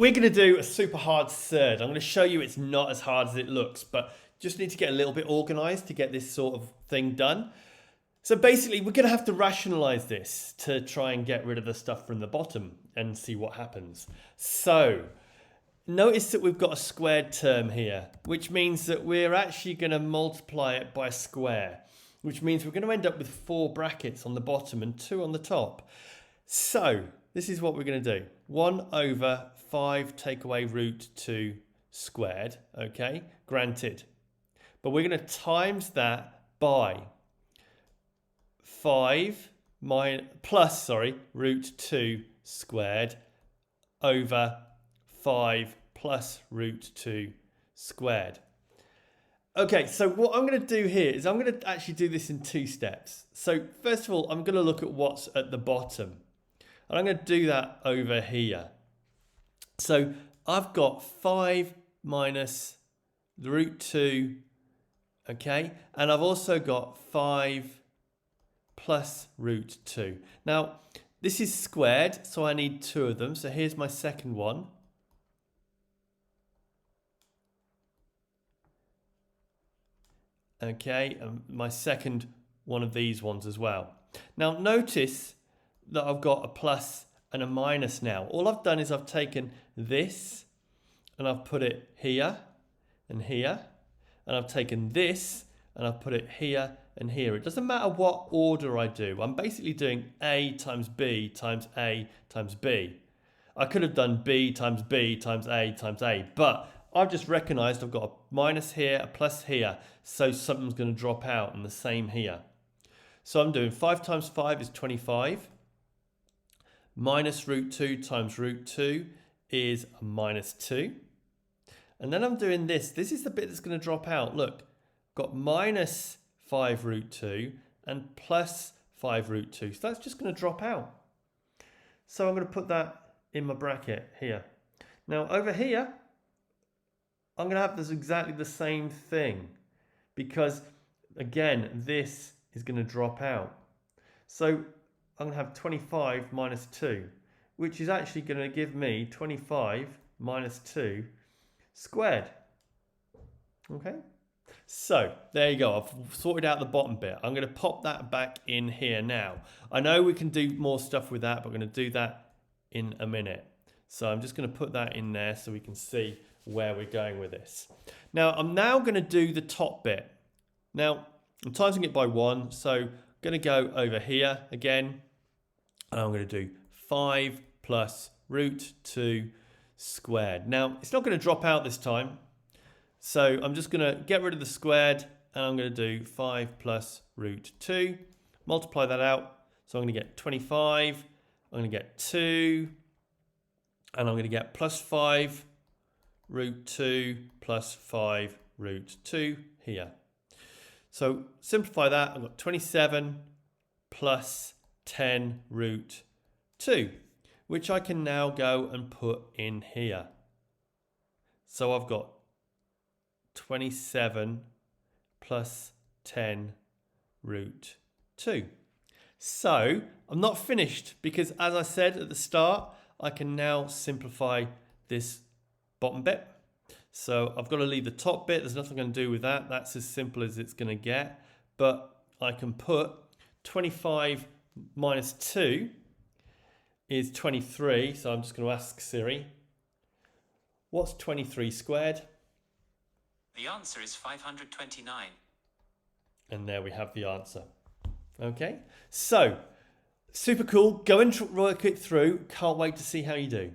we're going to do a super hard surd. I'm going to show you it's not as hard as it looks, but just need to get a little bit organized to get this sort of thing done. So basically, we're going to have to rationalize this to try and get rid of the stuff from the bottom and see what happens. So notice that we've got a squared term here, which means that we're actually going to multiply it by a square, which means we're going to end up with 4 brackets on the bottom and 2 on the top. So this is what we're going to do. 1 over 5 take away root 2 squared, okay, granted. But we're going to times that by 5 plus root 2 squared over 5 plus root 2 squared. Okay, so what I'm going to do here is I'm going to actually do this in 2 steps. So first of all, I'm going to look at what's at the bottom. And I'm going to do that over here. So I've got 5 minus the root 2, okay? And I've also got 5 plus root 2. Now, this is squared, so I need 2 of them. So here's my second one. Okay, and my second one of these ones as well. Now, notice that I've got a plus and a minus now. All I've done is I've taken this and I've put it here and here. And I've taken this and I've put it here and here. It doesn't matter what order I do. I'm basically doing A times B times A times B. I could have done B times A, but I've just recognized I've got a minus here, a plus here, so something's going to drop out, and the same here. So I'm doing 5 times 5 is 25. Minus root 2 times root 2 is a minus 2. And then I'm doing this. This is the bit that's going to drop out. Look, I've got minus 5 root 2 and plus 5 root 2. So that's just going to drop out. So I'm going to put that in my bracket here. Now over here, I'm going to have this exactly the same thing because, again, this is going to drop out. So I'm going to have 25 minus 2, which is actually going to give me 25 minus 2 squared. Okay, so there you go. I've sorted out the bottom bit. I'm going to pop that back in here now. I know we can do more stuff with that, but I'm going to do that in a minute. So I'm just going to put that in there so we can see where we're going with this. Now I'm now going to do the top bit. Now I'm timesing it by 1, so I'm going to go over here again, and I'm going to do 5 plus root 2 squared. Now it's not going to drop out this time, so I'm just going to get rid of the squared, and I'm going to do 5 plus root 2, multiply that out, so I'm going to get 25, I'm going to get 2, and I'm going to get plus 5 root 2 plus 5 root 2 here. So simplify that, I've got 27 plus 10 root 2, which I can now go and put in here. So I've got 27 plus 10 root 2. So I'm not finished because, as I said at the start, I can now simplify this bottom bit. So I've got to leave the top bit. There's nothing I'm going to do with that. That's as simple as it's going to get. But I can put 25 minus 2 is 23. So I'm just going to ask Siri, what's 23 squared? The answer is 529. And there we have the answer. Okay, so super cool. Go and work it through. Can't wait to see how you do.